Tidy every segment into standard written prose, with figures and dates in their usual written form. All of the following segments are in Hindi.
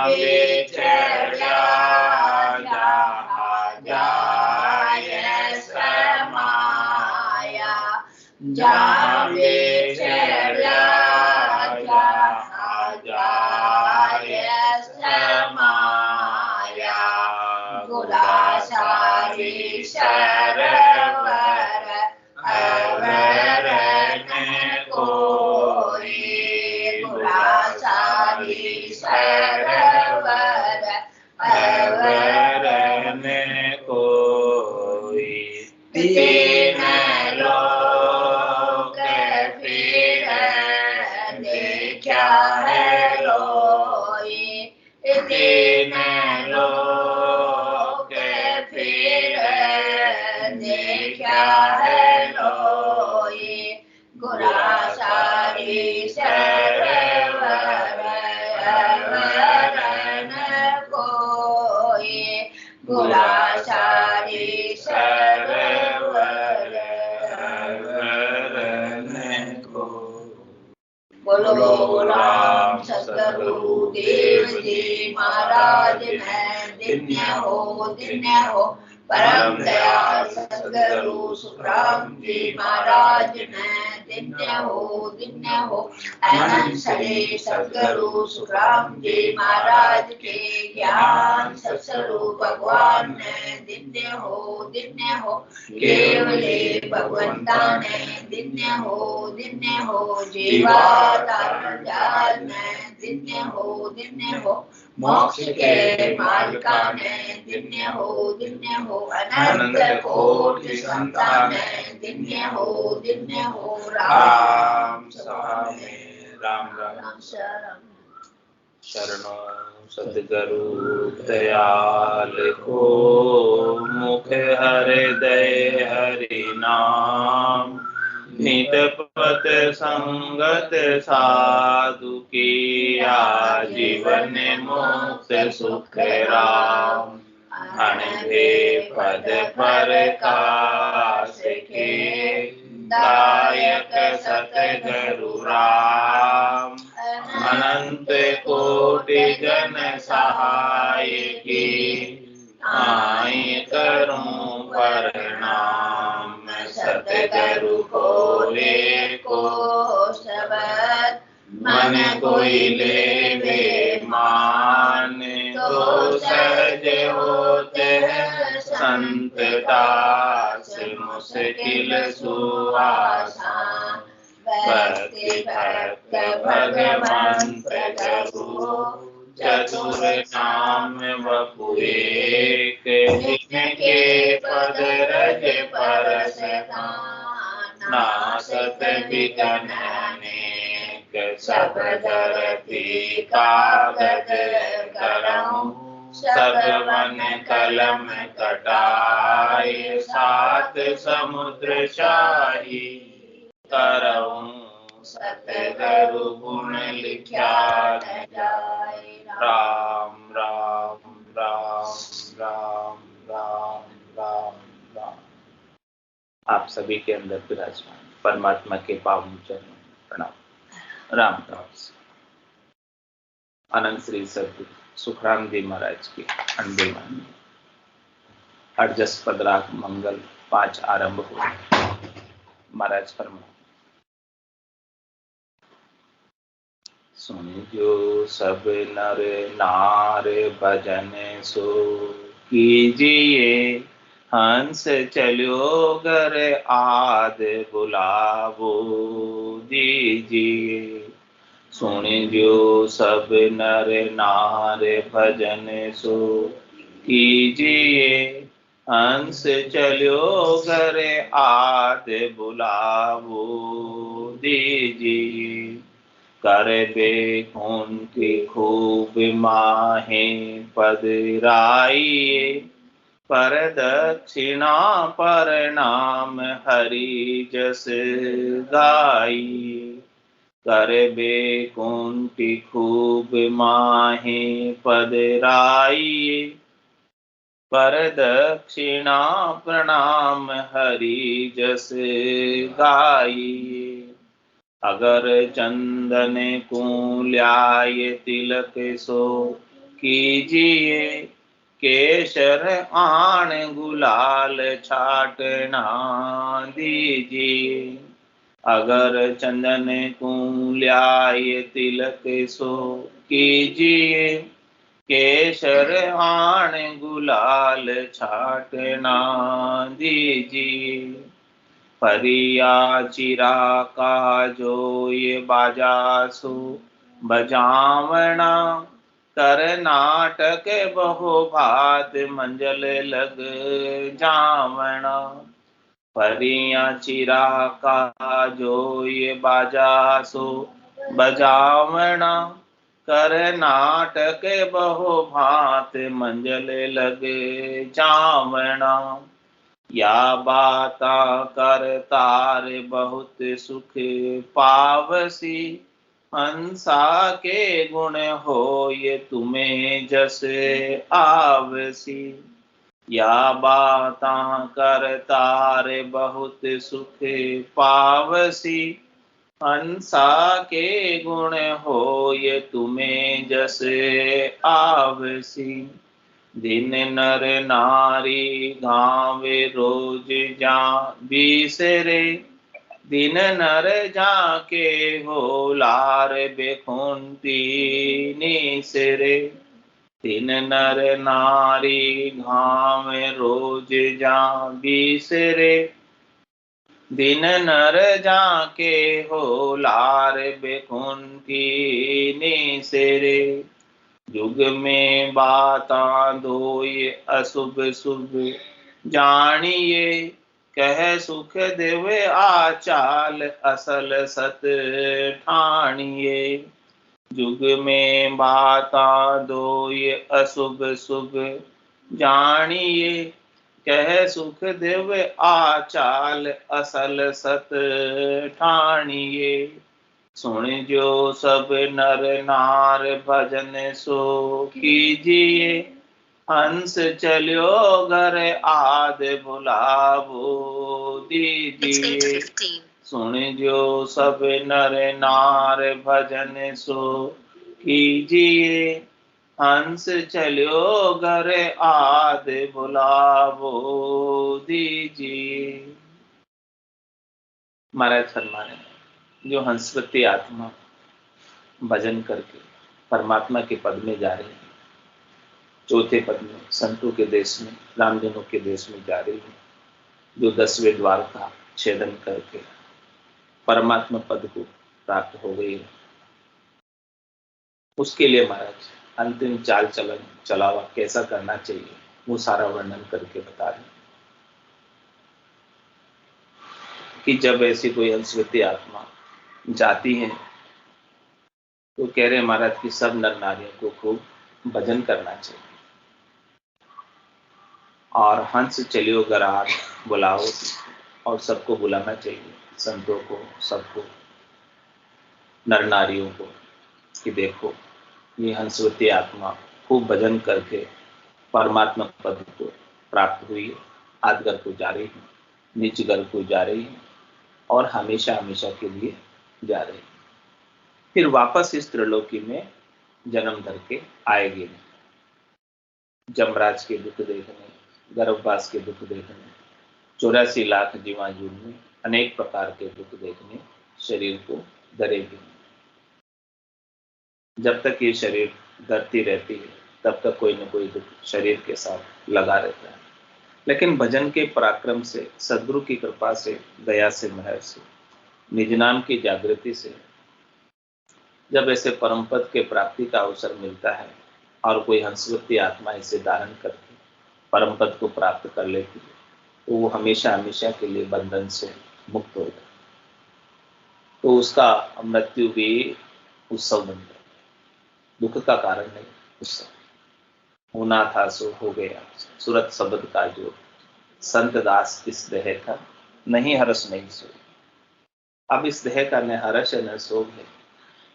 विचर्या जहाँ जाय समाया, जहाँ विचर्या जहाँ जाय समाया, गुलासारी सरवर अवरन कोई, गुलासारी सरवर अवरन कोई। तीन लोक फिर देखा है लोई, तीन लोक फिर देखा है लोई, गुलासारी सरवर अवरन कोई, गुलासारी सरवर अवरन कोई। बोलो राम सतगुरु देव जी महाराज ने दिन्य हो परम दयाल सतगुरु सुखराम जी महाराज ने दिन्य हो अनंत श्री सतगुरु सुखराम जी महाराज के ज्ञान सत्स्वरूप भगवान ने दिन्य हो केवले भगवंता ने दिन्य हो जीवा जाल ने दिन्य हो मोक्ष के मालिका ने दिन्य हो अनंत कोटि संतान ने दिन्य हो राम स्वामी राम शरण शरणो सद्गुरु दयाल को मुख हृदय हरि नाम नित पत संगत साधु की जीवन मुक्त सुख राम अनभे पद प्रकाश के दायक सतगुरु राम अनंत कोटि जन सहाय की आय करूं प्रणाम सतगुरु को एको शब्द मन कोई लेवे मान तो सहज होते हैं संत दास मुश्किल सुआसान भक्ति भक्त भगवंत गुरु चतुर नाम वपु एक जिनके पद रज परस नासत विघ्न अनेक सब धरती कागज करऊं सब वन कलम कटाए सात समुद्र शाही करऊं सतगुरु गुण लिख्या न जाए राम राम राम राम राम राम राम। आप सभी के अंदर विराजमान परमात्मा के पावन चरणों में प्रणाम। राम दास अनंत श्री सद्गुरु सुखराम जी महाराज की अंडमान अड़जस पदराग मंगल 5 आरंभ हुआ। महाराज फरमा सुन जो सब नर नार भजन सो कीजिए हंस चलो घर आद बुलावो दीजिए। सुन जो सब नर नार भजन सो कीजिए हंस चलो घर आद बुलावो दीजिए। कर बेकुंठी खूब माहे पदराइए पर दक्षिणा प्रणाम हरि जस गाइए। कर बेकुंठी खूब माहे पदराइए पर दक्षिणा प्रणाम हरि जस गाइए। अगर चंदन को ल्याय तिलक सो कीजिए, केसर आण गुलाल छाटना दीजिए। अगर चंदन कुल्याय तिलक सो कीजिए, केसर आण गुलाल छाटना दीजिए। परिया चिरा का जो ये बाजा सो बजावना, कर्नाटक बहु भात मंजल लग जावना। परिया चिरा का जो ये बाजा सो बजावना, कर्नाटक बहु भात मंजल लग जावना। या बाता करतार बहुत सुख पावसी, हंसा के गुण हो ये तुम्हें जस आवसी। या बाता करतार बहुत सुख पावसी, हंसा के गुण हो ये तुम्हें जस आवसी। दिन नर नारी गावे रोज जा बिसरे, दिन नर जाके हो लार बेखुंती निसरे। दिन नर नारी घावे रोज जा बिसरे, दिन नर जाके हो लार बेखुंती निसरे। युग में बाता दोय अशुभ शुभ जानिए, कह सुख देव आचाल असल सत ठानिए। युग में बाता दोय अशुभ शुभ जानिए, कह सुख देव आचाल असल सत ठानिए। सुन जो सब नर नार भजन सो कीजिए, हंस चलियो घर आद बुलावो दीजिए। सुन जो सब नर नार भजन सो कीजिए, हंस चलियो घर आद बुलावो दीजिए। महाराज फरमाने, जो हंसवती आत्मा भजन करके परमात्मा के पद में जा रही है, चौथे पद में संतों के देश में, रामजनों के देश में जा रही है, जो 10वें द्वार का छेदन करके परमात्मा पद को प्राप्त हो गई है, उसके लिए महाराज अंतिम चाल चलन चलावा कैसा करना चाहिए वो सारा वर्णन करके बता रहे कि जब ऐसी कोई हंसवती आत्मा जाती है तो कह रहे महाराज कि सब नर नारियों को खूब भजन करना चाहिए और हंस चलियो गरार बुलाओ, और सबको बुलाना चाहिए, संतों को, सबको, नर नारियों को, कि देखो ये हंसवती आत्मा खूब भजन करके परमात्मा पद को प्राप्त हुई है, आदगर को जा रही है, नीच घर को जा रही है और हमेशा हमेशा के लिए जा रही है, फिर वापस इस त्रिलोकी में जन्म धर के आएगी। जमराज के दुख देखने, गर्भवास के दुख देखने, 84 लाख जीवाणु में अनेक प्रकार के दुख देखने शरीर को धरेगी। जब तक ये शरीर धरती रहती है तब तक कोई न कोई दुख शरीर के साथ लगा रहता है, लेकिन भजन के पराक्रम से, सद्गुरु की कृपा से, दया से, महर से, निज नाम की जागृति से जब ऐसे परम पद के प्राप्ति का अवसर मिलता है और कोई हंसवती आत्मा इसे धारण करके परम पद को प्राप्त कर लेती है तो वो हमेशा हमेशा के लिए बंधन से मुक्त हो जाए, तो उसका मृत्यु भी उत्सव बन जाए, दुख का कारण नहीं, उत्सव। होना था सो हो गया, सूरत शब्द का जो संत दास इस देह का नहीं हर्ष नहीं सो। अब इस देह का न हर्ष न शोक है,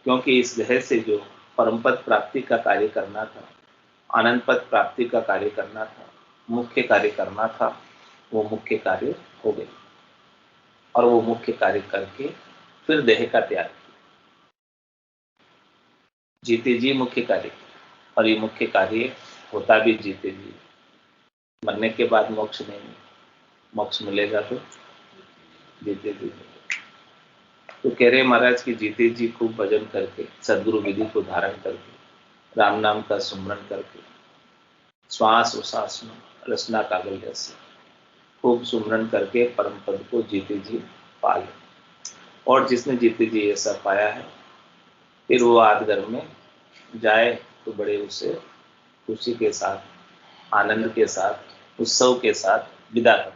क्योंकि इस देह से जो परम पद प्राप्ति का कार्य करना था, आनंद पद प्राप्ति का कार्य करना था, मुख्य कार्य करना था, वो मुख्य कार्य हो गया और वो मुख्य कार्य करके फिर देह का त्याग किया, जीते जी मुख्य कार्य किया, और ये मुख्य कार्य होता भी जीते जी। मरने के बाद मोक्ष नहीं, मोक्ष मिलेगा तो जीते जी। तो कह रहे महाराज की जीते जी खूब भजन करके, सदगुरु विधि को धारण करके, राम नाम का सुमरण करके, श्वास उश्वास में रचना कागल जैसे खूब सुमरण करके परम पद को जीते जी पा ले। और जिसने जीते जी ऐसा पाया है, फिर वो आदगर में जाए तो बड़े उसे खुशी के साथ, आनंद के साथ, उत्सव के साथ विदा कर।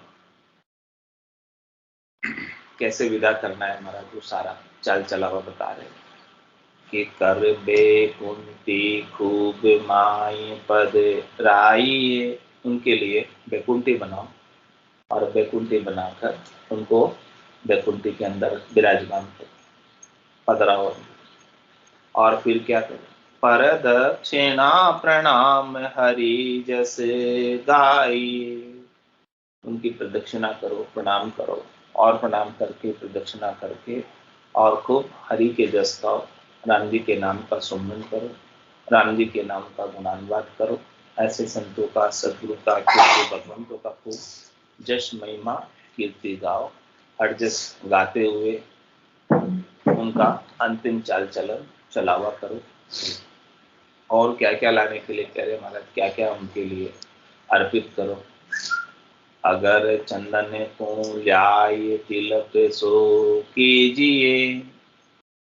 कैसे विदा करना है महाराज, वो सारा चाल चलावा बता रहे हैं कि कर बैकुंठी खूब माई पद राई। उनके लिए बैकुंठी बनाओ और बैकुंठी बनाकर उनको बैकुंठी के अंदर विराजमान करो, पधराओ। और फिर क्या करो, पर दक्षिणा प्रणाम हरि जस गाई। उनकी प्रदक्षिणा करो, प्रणाम करो, और प्रणाम करके प्रदक्षिणा करके और खूब हरि के जस गाओ, राम जी के नाम का सुमरन करो, राम जी के नाम का गुणानुवाद करो। ऐसे संतों का, सदगुरु का, भगवंतों का खूब जश महिमा कीर्ति गाओ। हर जस गाते हुए उनका अंतिम चाल चलन चलावा करो। और क्या क्या लाने के लिए कह रहे महाराज, क्या क्या उनके लिए अर्पित करो। अगर चंदन को ल्याय तिलक सो कीजिए,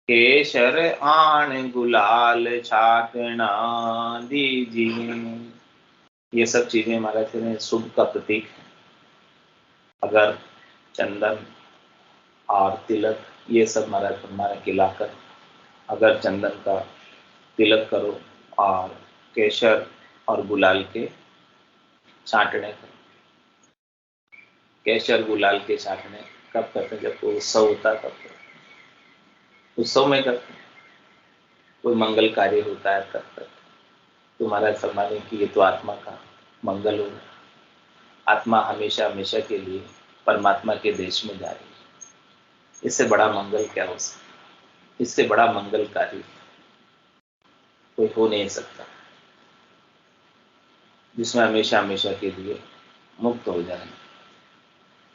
केसर आन गुलाल छाटना दीजिए। ये सब चीजें महाराज कह रहे हैं शुभ का प्रतीक है। अगर चंदन और तिलक ये सब महाराज हमारा खिलाकर अगर चंदन का तिलक करो और केसर और गुलाल के छांटने करो। केसर गुलाल के छांटने कब करते हैं, जब कोई उत्सव होता है तब करते हैं। उत्सव में करते हैं, कोई मंगल कार्य होता है तब करते हैं। तो महाराज फरमाने कि ये तो आत्मा का मंगल हो, आत्मा हमेशा हमेशा के लिए परमात्मा के देश में जा रही है। इससे बड़ा मंगल क्या हो सकता, इससे बड़ा मंगल कार्य कोई हो नहीं सकता, जिसमें हमेशा हमेशा के लिए मुक्त हो जाए।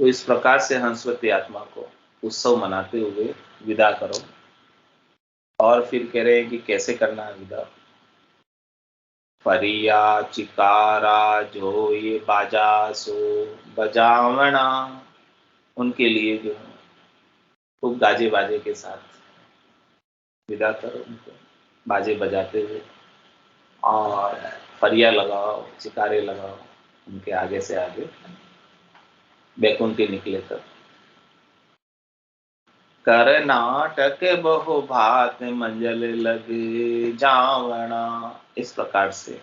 तो इस प्रकार से हंसवती आत्मा को उत्सव मनाते हुए विदा करो। और फिर कह रहे हैं कि कैसे करना है विदा। फरिया चिकारा जो ये बाजा सो बजावना। उनके लिए जो है खूब गाजे बाजे के साथ विदा करो उनको, बाजे बजाते हुए। और फरिया लगाओ, चिकारे लगाओ उनके आगे से आगे, बैकुंठी निकले तक। कर नाटक बहु भात मंजल लग जावना। इस प्रकार से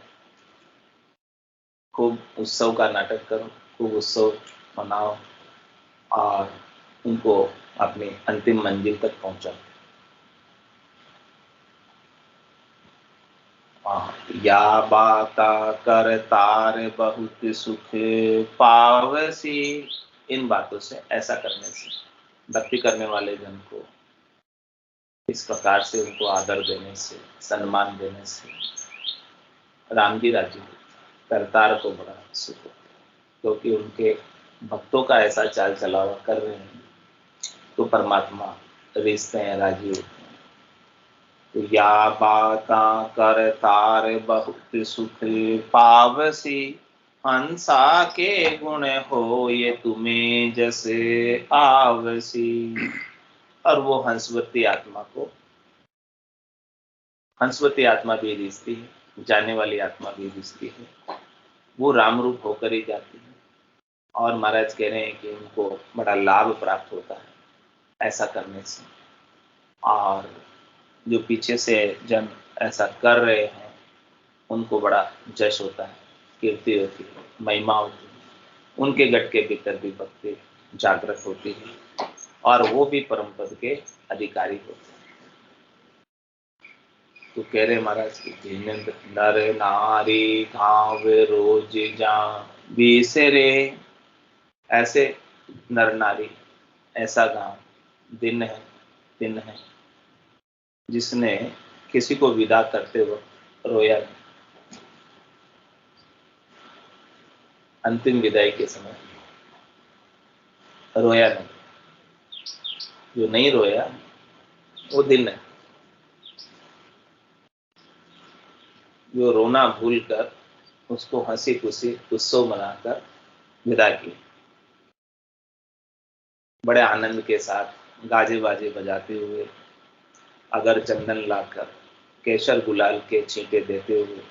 खूब उत्सव का नाटक करो, खूब उत्सव मनाओ और उनको अपनी अंतिम मंजिल तक पहुंचाओ। या बाता कर तार बहुत सुख पावसी। इन बातों से, ऐसा करने से, भक्ति करने वाले जन को इस प्रकार से उनको आदर देने से, सम्मान देने से राम जी राजी होते, करतार को बड़ा सुख होता है। क्योंकि उनके भक्तों का ऐसा चाल चलावा कर रहे हैं तो परमात्मा रिश्ते हैं, राजी होते हैं। तो या बाता कर तार बहुत सुख पावसी, हंसा के गुण हो ये तुम्हें जैसे आवसी। और वो हंसवती आत्मा को, हंसवती आत्मा भी रिश्ती है, जाने वाली आत्मा भी रिश्ती है, वो राम रूप होकर ही जाती है। और महाराज कह रहे हैं कि उनको बड़ा लाभ प्राप्त होता है ऐसा करने से। और जो पीछे से जन ऐसा कर रहे हैं उनको बड़ा जश होता है, कीर्ति होती है, महिमा होती है, उनके गट के भीतर भी भक्ति जागृत होती है और वो भी परम पद के अधिकारी होते हैं। तो कह रहे महाराज की नर नारी घाव रोज जा बिसरे। ऐसे नर नारी, ऐसा गांव दिन है जिसने किसी को विदा करते वक्त रोया नहीं, अंतिम विदाई के समय रोया नहीं। जो नहीं रोया वो दिन है। जो रोना भूलकर उसको हंसी खुशी उत्सव मनाकर विदा की, बड़े आनंद के साथ गाजे बाजे बजाते हुए, अगर चंदन लाकर केसर गुलाल के छींटे देते हुए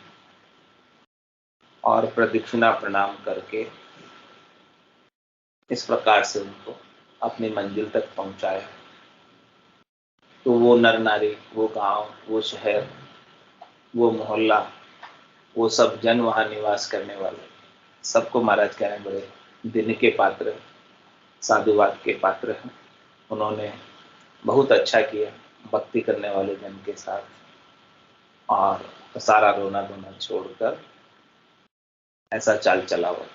और प्रदक्षिणा प्रणाम करके इस प्रकार से उनको अपनी मंजिल तक पहुंचाया। तो वो नर नारी, वो गांव, वो शहर, वो मोहल्ला, वो सब जन वहां निवास करने वाले सबको महाराज कह रहे हैं बड़े दिन के पात्र, साधुवाद के पात्र हैं। उन्होंने बहुत अच्छा किया भक्ति करने वाले जन के साथ, और सारा रोना धोना छोड़कर ऐसा चाल चला हुआ।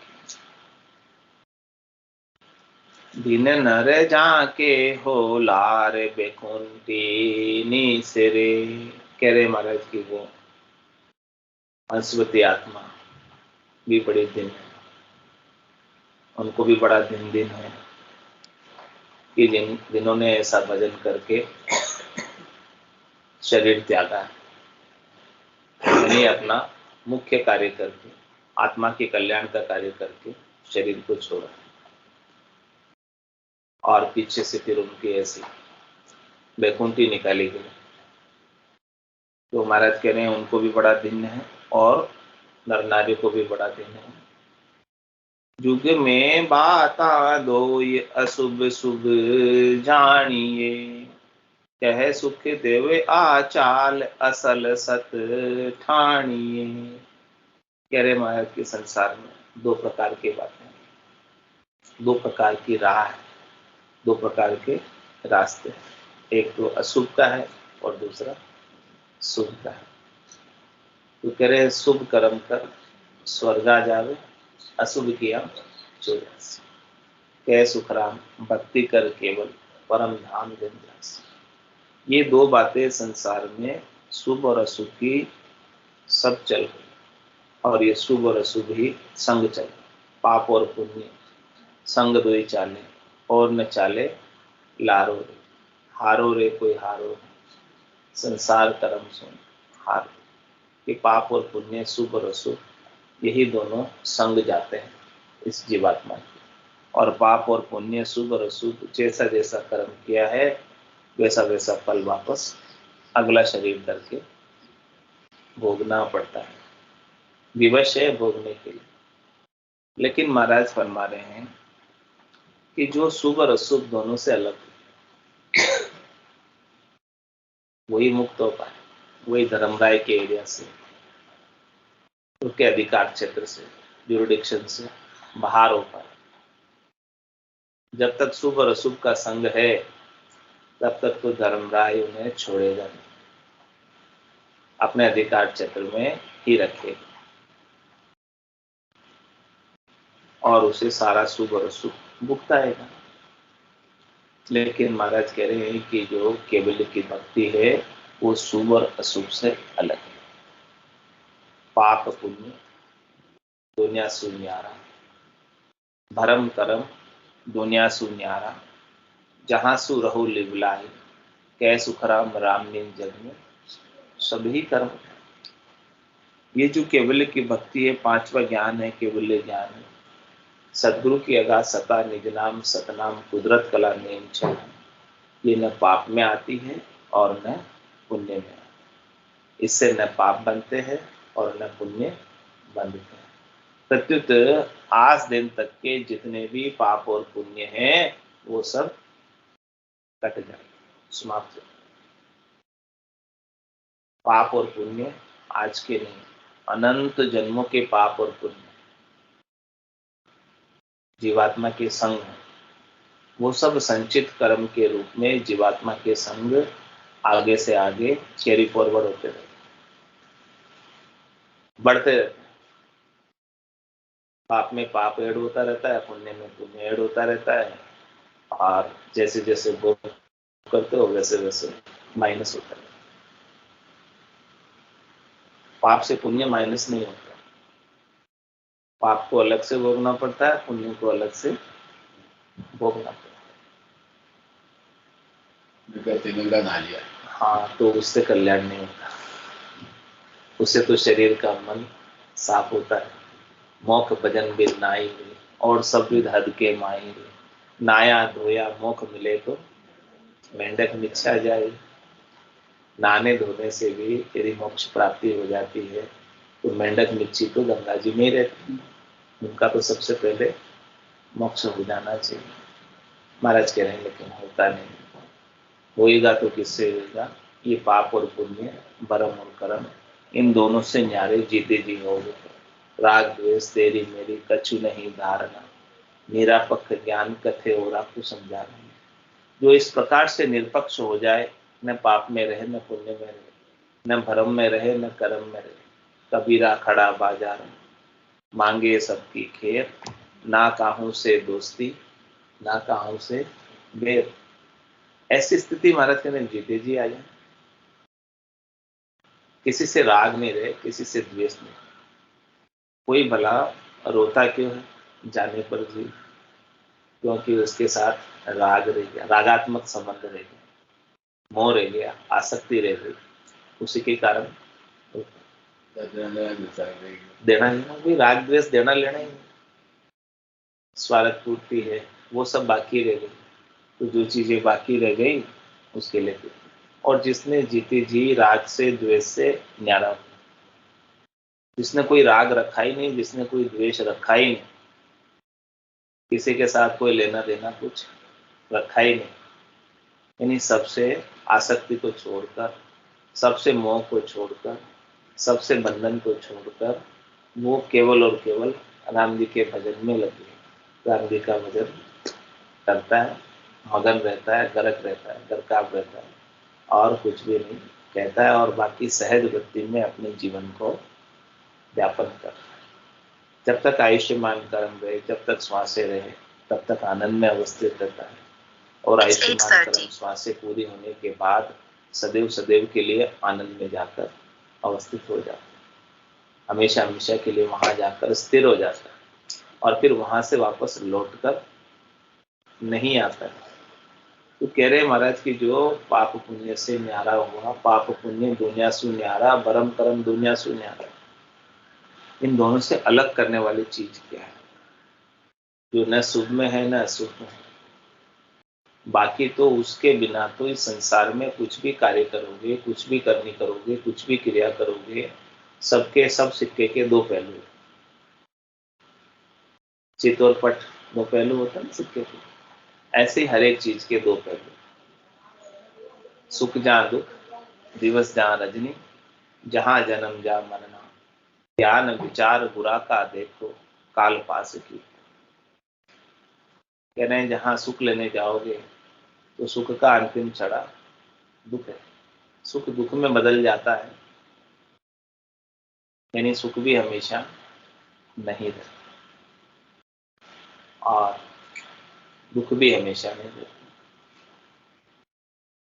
दिन नर जाके हो लार बेकुंती निसरे, कह रहे महाराज की वो हंसवती आत्मा भी बड़ी दिन है, उनको भी बड़ा दिन दिन है कि जिन्होंने ऐसा भजन करके शरीर त्यागा है, यानी अपना मुख्य कार्य करके, आत्मा के कल्याण का कार्य करके शरीर को छोड़ा, और पीछे से फिर उनकी ऐसी बैकुंठी निकाली गई। तो महाराज कह रहे हैं उनको भी बड़ा दिन है और नर नारी को भी बड़ा दिन है। युग में बाता दो ये अशुभ शुभ जानिए, कह सुख देवे आचाल असल सत ठानिए। कह रहे महाराज के संसार में दो प्रकार की बातें, दो प्रकार की राह है, दो प्रकार के रास्ते हैं। एक तो अशुभ का है और दूसरा शुभ का है। तो कह रहे शुभ कर्म कर स्वर्गा जावे, अशुभ किया चौरासी। कह सुखराम भक्ति कर केवल परम धाम जन्म। ये दो बातें संसार में शुभ और अशुभ की सब चल रही, और ये शुभ और अशुभ ही संग चल, पाप और पुण्य संग दो चाले, और न चाले लारो रे, हारो रे कोई हारो रे, संसार कर्म सुन हारो। कि पाप और पुण्य, शुभ और अशुभ यही दोनों संग जाते हैं इस जीवात्मा की, और पाप और पुण्य, शुभ और अशुभ जैसा जैसा कर्म किया है वैसा वैसा फल वापस अगला शरीर करके भोगना पड़ता है, विवश है भोगने के लिए। लेकिन महाराज फरमा रहे हैं कि जो शुभ और अशुभ दोनों से अलग, वही मुक्त हो पाए, वही धर्मराय के एरिया से, उसके अधिकार क्षेत्र से, ज्यूरिडिक्शन से बाहर हो पाए। जब तक शुभ और अशुभ का संग है तब तक तो धर्मराय उन्हें छोड़ेगा नहीं, अपने अधिकार क्षेत्र में ही रखेगा और उसे सारा शुभ और अशुभ भुगताएगा। लेकिन महाराज कह रहे हैं कि जो केवल की भक्ति है वो शुभ और अशुभ से अलग है। पाप पुण्य दुनिया सुन्यारा, धर्म कर्म दुनिया सुन्यारा, जहां सु रहो लिवलाई, कै सुखराम राम निन जग में सभी कर्म। ये जो केवल की भक्ति है, पांचवा ज्ञान है, केवल्य ज्ञान है, सदगुरु की अगाध सता, निज नाम सतनाम, कुदरत कला नेम छल, ये न पाप में आती है और न पुण्य में। इससे न पाप बनते हैं और न पुण्य बनते हैं। प्रत्युत आज दिन तक के जितने भी पाप और पुण्य हैं वो सब कट जाए, समाप्त हो। पाप और पुण्य आज के नहीं, अनंत जन्मों के पाप और पुण्य जीवात्मा के संग है। वो सब संचित कर्म के रूप में जीवात्मा के संग आगे से आगे कैरी फॉरवर्ड होते रहते, बढ़ते रहते हैं। पाप में पाप ऐड होता रहता है, पुण्य में पुण्य ऐड होता रहता है, और जैसे जैसे भोग करते हो वैसे वैसे माइनस होता है। पाप से पुण्य माइनस नहीं होता, पाप को अलग से भोगना पड़ता है, पुण्य को अलग से भोगना पड़ता है। गंगा नहा लिया, हाँ, तो उससे कल्याण नहीं होता। उससे तो शरीर का मन साफ होता है। मोख भजन बिन नाई रे, और सब विध हद के माई रे। नाया धोया मोख मिले तो मेंढक मिच्छा जाए। नहाने धोने से भी यदि मोक्ष प्राप्ति हो जाती है तो मेंढक मिच्छी तो गंगा जी में ही रहती है। उनका तो सबसे पहले मोक्ष हो जाना चाहिए। महाराज कह रहे हैं लेकिन होता नहीं। होएगा तो किससे होगा? ये पाप और पुण्य, बरम और करम, इन दोनों से न्यारे जीते जी होगे। राग द्वेष तेरी मेरी कछु नहीं धारणा, निरापक्ष ज्ञान कथे और आपको समझा रहे हैं। जो इस प्रकार से निरपक्ष हो जाए, न पाप में रहे न पुण्य में रहे, न भरम में रहे न कर्म में रहे, कबीरा खड़ा बाजार में, मांगे सबकी खेर, ना काहू से दोस्ती ना काहू से बैर। ऐसी स्थिति महाराज कहते जीते जी आ जाए। किसी से राग नहीं रहे, किसी से द्वेष नहीं। कोई भला रोता क्यों है जाने पर भी? क्योंकि उसके साथ राग रह गया, रागात्मक संबंध रह गया, मोह रह गया, आसक्ति रह गई। उसी के कारण देना लेना भी, राग द्वेष देना लेना ही, स्वार्थ पूर्ति है, वो सब बाकी रह गई। तो जो चीजें बाकी रह गई उसके लिए। और जिसने जीते जी राग से द्वेष से न्यारा हो, जिसने कोई राग रखा ही नहीं, जिसने कोई द्वेष रखा ही नहीं, किसी के साथ कोई लेना देना कुछ रखा ही नहीं, यानी सबसे आसक्ति को छोड़कर, सबसे मोह को छोड़कर, सबसे बंधन को छोड़कर वो केवल और केवल राम जी के भजन में लगे, राम जी का भजन करता है, मगन रहता है, गरक रहता है, गरकाव रहता है, और कुछ भी नहीं कहता है, और बाकी सहज वृत्ति में अपने जीवन को व्यापन कर रहा है। जब तक आयुष्मान कर्म रहे, जब तक श्वासें रहे, तब तक आनंद में अवस्थित रहता है। और आयुष्मान कर्म श्वासें पूरी होने के बाद सदैव सदैव के लिए आनंद में जाकर अवस्थित हो जाता है, हमेशा हमेशा के लिए वहां जाकर स्थिर हो जाता है, और फिर वहां से वापस लौटकर नहीं आता है। तो कह रहे महाराज की जो पाप पुण्य से न्यारा हुआ, पाप पुण्य दुनिया सु न्यारा, बरम करम दुनिया सु न्यारा। इन दोनों से अलग करने वाली चीज क्या है? जो न शुभ में है न अशुभ में है। बाकी तो उसके बिना तो इस संसार में कुछ भी कार्य करोगे, कुछ भी करनी करोगे, कुछ भी क्रिया करोगे, सबके सब सिक्के के दो पहलू। चित और पट दो पहलू होता है ना सिक्के के, ऐसे हर एक चीज के दो पहलू। सुख जहाँ दुख, दिवस जहाँ रजनी, जहाँ जन्म जहाँ मरना, ज्ञान विचार बुरा का देखो, काल पास की। कह रहे हैं जहाँ सुख लेने जाओगे तो सुख का अंतिम छड़ा दुख है। सुख दुख में बदल जाता है, यानी सुख भी हमेशा नहीं रहता और दुख भी हमेशा नहीं रहता,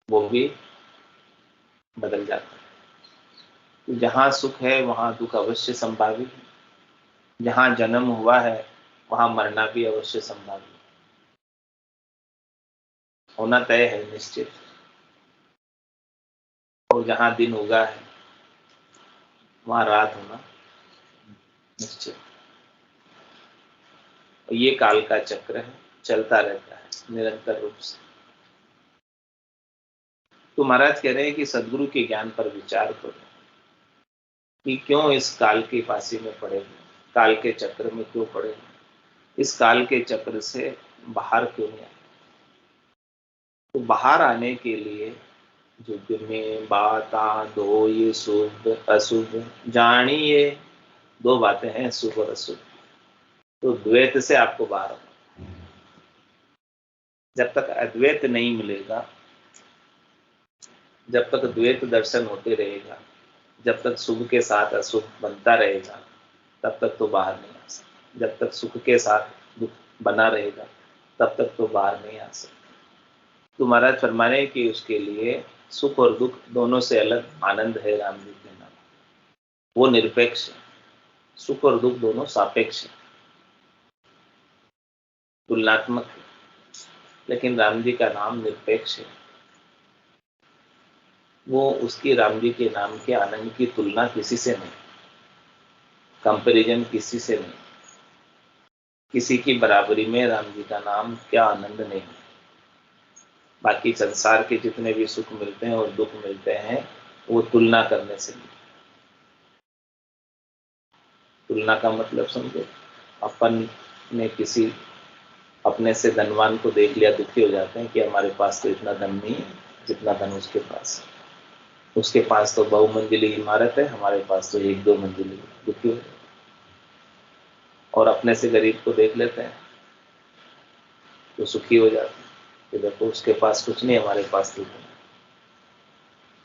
वो भी बदल जाता है। तो जहाँ सुख है वहाँ दुख अवश्य संभावित है, जहाँ जन्म हुआ है वहाँ मरना भी अवश्य संभावित होना तय है, निश्चित। और जहाँ दिन उगा है वहाँ रात होना निश्चित। और ये काल का चक्र है, चलता रहता है निरंतर रूप से। तो महाराज कह रहे हैं कि सदगुरु के ज्ञान पर विचार करो कि क्यों इस काल की फांसी में पड़े हो, काल के चक्र में क्यों पड़े हो, इस काल के चक्र से बाहर क्यों नहीं आए। तो बाहर आने के लिए युग में बाता दो ये शुभ अशुभ जानिए, दो बातें हैं शुभ और अशुभ। तो द्वैत से आपको बाहर आना। जब तक अद्वैत नहीं मिलेगा, जब तक द्वैत दर्शन होते रहेगा, जब तक शुभ के साथ अशुभ बनता रहेगा, तब तक तो बाहर नहीं आ सकता। जब तक सुख के साथ दुख बना रहेगा तब तक तो बाहर नहीं आ सकता। तो महाराज फरमाने कि उसके लिए सुख और दुख दोनों से अलग आनंद है राम जी के नाम, वो निरपेक्ष है। सुख और दुख दोनों सापेक्ष है। तुलनात्मक है, लेकिन राम जी का नाम निरपेक्ष है। वो उसकी राम जी के नाम के आनंद की तुलना किसी से नहीं, कंपैरिजन किसी से नहीं, किसी की बराबरी में राम जी का नाम क्या आनंद नहीं। बाकी संसार के जितने भी सुख मिलते हैं और दुख मिलते हैं वो तुलना करने से नहीं। तुलना का मतलब समझो, अपन ने किसी अपने से धनवान को देख लिया, दुखी हो जाते हैं कि हमारे पास तो इतना धन नहीं है जितना धन उसके पास है। उसके पास तो बहुमंजिली इमारत है, हमारे पास तो एक दो मंजिली, दुखी हो जाते हैं। और अपने से गरीब को देख लेते हैं तो सुखी हो जाते हैं कि देखो उसके पास कुछ नहीं, हमारे पास तो है।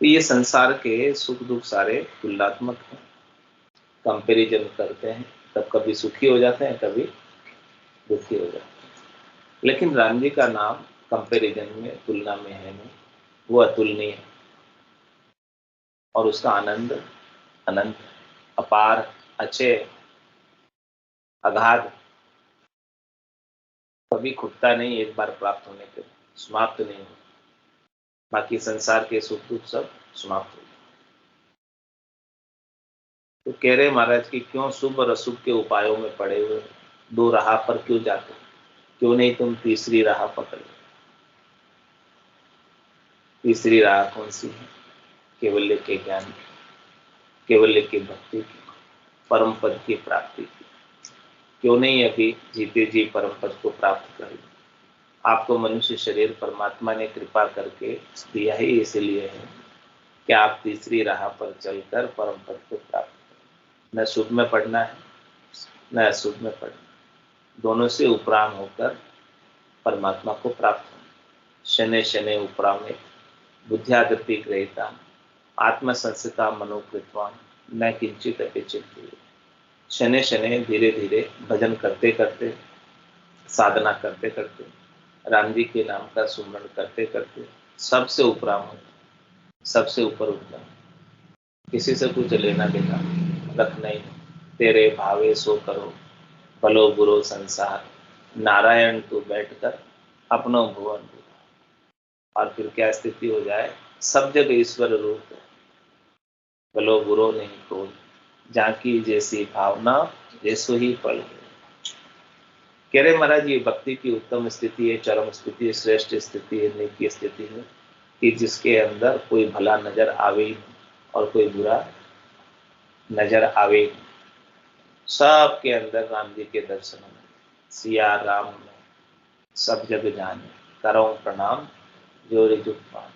तो ये संसार के सुख दुख सारे तुलनात्मक हैं, कंपैरिजन करते हैं, तब कभी सुखी हो जाते हैं, कभी दुखी हो जाते हैं। लेकिन राम जी का नाम कंपैरिजन में, तुलना में है नहीं, वो अतुलनीय है और उसका आनंद अनंत, अपार, अचेय, अगाध, कभी खुटता नहीं, एक बार प्राप्त होने के समाप्त नहीं होता। बाकी संसार के सुख दुख सब समाप्त हो। तो कह रहे महाराज कि क्यों शुभ और अशुभ के उपायों में पड़े हुए, दो राह पर क्यों जाते, क्यों नहीं तुम तीसरी राह पकड़ लो। तीसरी राह कौन सी है? केवल्य के ज्ञान की, केवल्य की भक्ति की, परम पद की प्राप्ति की। क्यों नहीं अभी जीते जी परम पद को प्राप्त कर लो। आपको मनुष्य शरीर परमात्मा ने कृपा करके दिया ही इसलिए है कि आप तीसरी राह पर चलकर परम पद को प्राप्त करें। न शुभ में पढ़ना है न अशुभ में पढ़ना, दोनों से उपराम होकर परमात्मा को प्राप्त होना। शनै शनै उपरामे बुद्ध्यादपि ग्रहीता आत्मसंस्था मनोकृतवान न किंचित अपि चिंतयेत्। शनै शनै धीरे धीरे भजन करते करते, साधना करते करते, राम जी के नाम का सुमरण करते करते सबसे उपराम हो, सबसे ऊपर उठना, किसी से कुछ लेना देना रखना ही। तेरे भावे सो करो भलो बुरो संसार, नारायण तू बैठकर अपनो भुवन बुरा। और फिर क्या स्थिति हो जाए, सब जग ईश्वर रूप, भलो बुरो नहीं कोई, जाकी जैसी भावना जैसो ही फल। कह रहे महाराज ये भक्ति की उत्तम स्थिति है, चरम स्थिति है, श्रेष्ठ स्थिति है, नेकी स्थिति है कि जिसके अंदर कोई भला नजर आवे ही नहीं और कोई बुरा नजर आवे ही नहीं। सबके अंदर राम जी के दर्शन में, सिया राम में सब जग जाने, करो प्रणाम जोरे जुग पाए,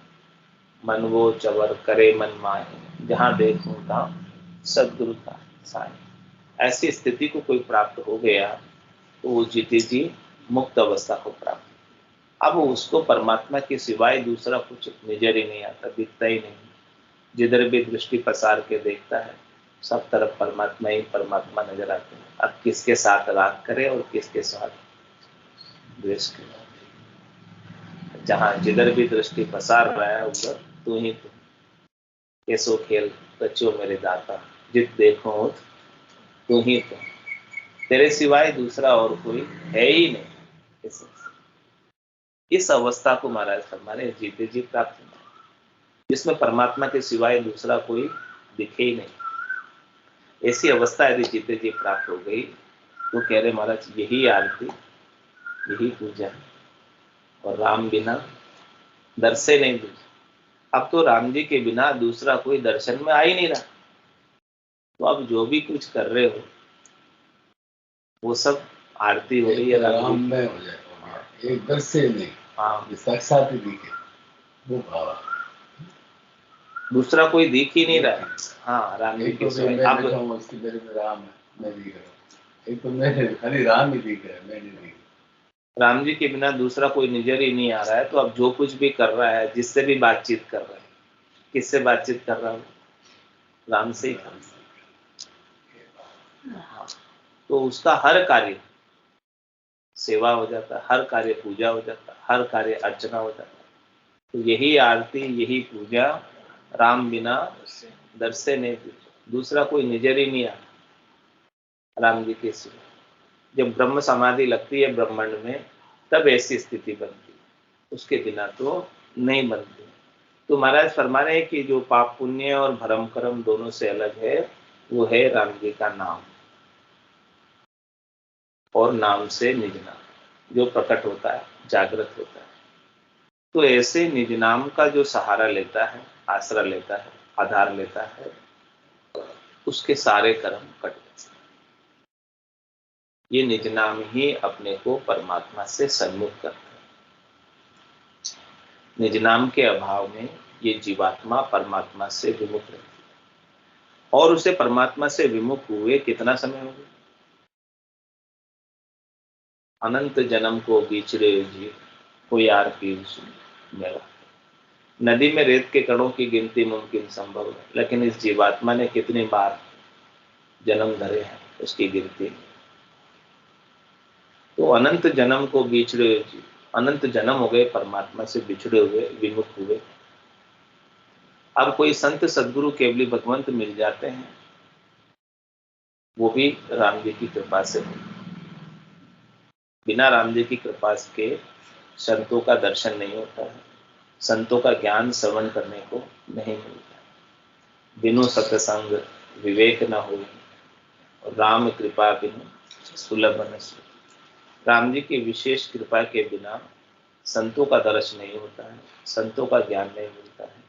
मन वो चवर करे मन माए, जहां देखूं तहां सदगुरु का साए। ऐसी स्थिति को कोई प्राप्त हो गया तो वो जीते जी मुक्त अवस्था को प्राप्त। अब उसको परमात्मा के सिवाय दूसरा कुछ नजर ही नहीं आता, दिखता ही नहीं। जिधर भी दृष्टि पसार के देखता है सब तरफ परमात्मा ही परमात्मा नजर आते हैं। अब किसके साथ राग करे और किसके साथ द्वेष करे। जहां जिधर भी दृष्टि पसार रहा है उधर तू ही तू, कैसो खेल बच्चों मेरे दाता, जित देखो तू ही तू, तेरे सिवाय दूसरा और कोई है ही नहीं। इस अवस्था को महाराज फरमा रहे जीते जी प्राप्त होना, जिसमें परमात्मा के सिवाय दूसरा कोई दिखे ही नहीं। ऐसी अवस्था यदि जीते जी प्राप्त हो गई तो कह रहे महाराज यही आरती, यही पूजा, और राम बिना दर्शे नहीं दूसरा। अब तो राम जी के बिना दूसरा कोई दर्शन में आ ही नहीं रहा, तो अब जो भी कुछ कर रहे हो वो सब आरती हो रही है राम में हो जाए, एक दर्शे नहीं, हाँ साक्षात दिखे वो भाव, दूसरा कोई दिख ही नहीं रहा। हाँ राम जी के सिवाय अब उसकी मेरे में राम है, मैं दिख रहा हूँ, एक तो मैं खाली राम ही दिख रहा है, मैं नहीं दिख। राम जी के बिना दूसरा कोई नजर ही नहीं आ रहा है, तो अब जो कुछ भी कर रहा है, जिससे भी बातचीत कर रहा है, किससे बातचीत कर रहा है? राम से ही कर रहा है। तो उसका हर कार्य सेवा हो जाता है, हर कार्य पूजा हो जाता है, हर कार्य अर्चना हो जाता है। तो यही आरती, यही पूजा, राम बिना दर्शे नहीं, दूसरा कोई नजर ही नहीं आता राम जी के सिवा। जब ब्रह्म समाधि लगती है ब्रह्मांड में तब ऐसी स्थिति बनती, उसके बिना तो नहीं बनती। तो महाराज फरमा रहे हैं कि जो पाप पुण्य और भरम कर्म दोनों से अलग है, वो है राम जी का नाम, और नाम से निज नाम जो प्रकट होता है, जागृत होता है। तो ऐसे निज नाम का जो सहारा लेता है, आसरा लेता है, आधार लेता है, उसके सारे कर्म कट जाते हैं। ये निज नाम ही अपने को परमात्मा से सन्मुख करता है। निज नाम के अभाव में ये जीवात्मा परमात्मा से विमुख रहती है। और उसे परमात्मा से विमुख हुए कितना समय हो गया? अनंत जन्म को बिछड़े जी कोई यार पीर सुन मेरा। नदी में रेत के कणों की गिनती मुमकिन संभव है, लेकिन इस जीवात्मा ने कितनी बार जन्म धरे हैं उसकी गिनती। तो अनंत जन्म को बिछड़े जी, अनंत जन्म हो गए परमात्मा से बिछड़े हुए, विमुख हुए। अब कोई संत सदगुरु केवली भगवंत मिल जाते हैं, वो भी राम जी की कृपा से। बिना राम जी की कृपा के संतों का दर्शन नहीं होता है, संतों का ज्ञान श्रवण करने को नहीं मिलता। बिनु सत्संग विवेक न हो, राम कृपा बिनु सुलभ न सो। राम जी की विशेष कृपा के बिना संतों का दर्शन नहीं होता है, संतों का ज्ञान नहीं मिलता है।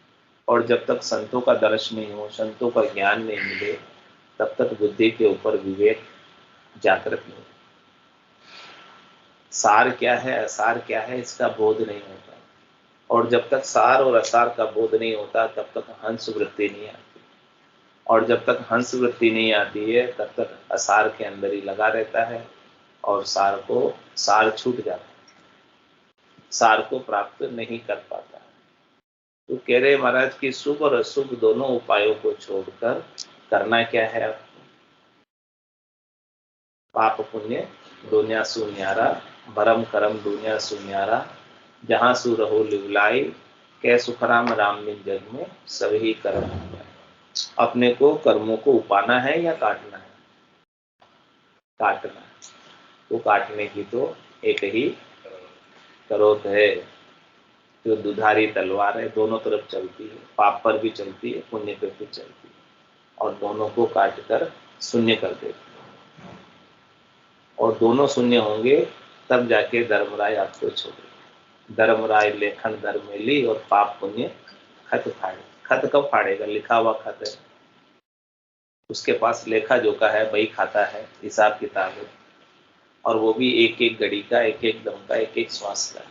और जब तक संतों का दर्शन नहीं हो, संतों का ज्ञान नहीं मिले, तब तक बुद्धि के ऊपर विवेक जागृत नहीं। सार क्या है, असार क्या है, इसका बोध नहीं होता। और जब तक सार और असार का बोध नहीं होता, तब तक हंस वृत्ति नहीं आती। और जब तक हंस वृत्ति नहीं आती है, तब तक असार के अंदर ही लगा रहता है, और सार छूट जाता है, सार को प्राप्त नहीं कर पाता। तो कह रहे महाराज कि शुभ और अशुभ दोनों उपायों को छोड़कर करना क्या है आपको? पाप पुण्य दुनिया सुन्यारा, भरम करम दुनिया सुन्यारा, जहां सु रहो लिवलाई, कै सुखराम राम मिल जग में सभी कर्म। अपने को कर्मों को उपाना है या काटना है? काटना है। तो काटने की तो एक ही करोत है, जो दुधारी तलवार है, दोनों तरफ चलती है, पाप पर भी चलती है, पुण्य पर भी चलती है, और दोनों को काट कर शून्य कर देती है। और दोनों शून्य होंगे तब जाके धर्मराय आपको छोड़े। धर्मराय लेखन धर्म ली, और पाप पुण्य खत फाड़े। खत कब फाड़ेगा? लिखा हुआ खत है, उसके पास लेखा जोखा है, वही खाता है, हिसाब किताब है, और वो भी एक एक घड़ी का, एक एक दम का, एक एक श्वास का।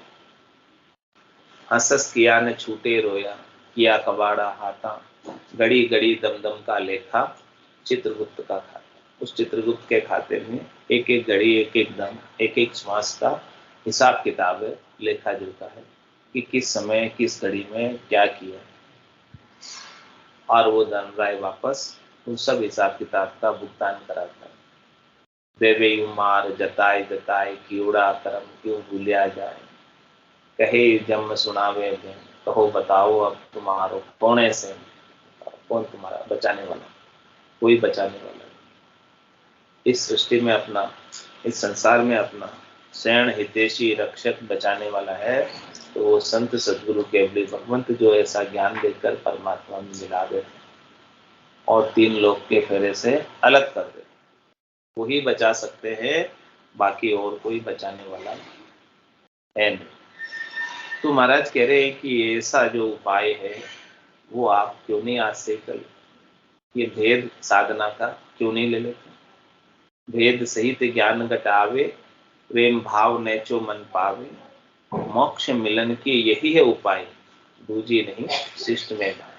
हंसस किया न छूटे रोया, किया कबाड़ा हाथा, घड़ी घड़ी दम दम का लेखा, चित्रगुप्त का खाता। उस चित्रगुप्त के खाते में एक एक घड़ी, एक एक दम, एक एक श्वास का हिसाब किताब है, लेखा जोखा है कि किस समय किस घड़ी में क्या किया। और वो धनराय वापस उन सब हिसाब किताब का भुगतान कराता है। देवे उमार जताए जताए कीड़ा कर्म क्यों भूलिया जाए, कहे जम सुनावे में, कहो बताओ अब तुम्हारो कौन से, कौन तुम्हारा बचाने वाला? कोई बचाने वाला नहीं। इस सृष्टि में अपना, इस संसार में अपना शरण हितेशी रक्षक बचाने वाला है, तो वो संत सदगुरु केवली भगवंत जो ऐसा ज्ञान देकर परमात्मा में मिला देते और तीन लोक के फेरे से अलग कर देते, वही बचा सकते हैं, बाकी और कोई बचाने वाला है नहीं। तो महाराज कह रहे हैं कि ऐसा जो उपाय है वो आप क्यों नहीं आज से कल ये भेद साधना का क्यों नहीं ले लेते? भेद सहित ज्ञान घटावे, प्रेम भाव नैचो मन पावे, मोक्ष मिलन की यही है उपाय, दूजी नहीं शिष्ट में भाई।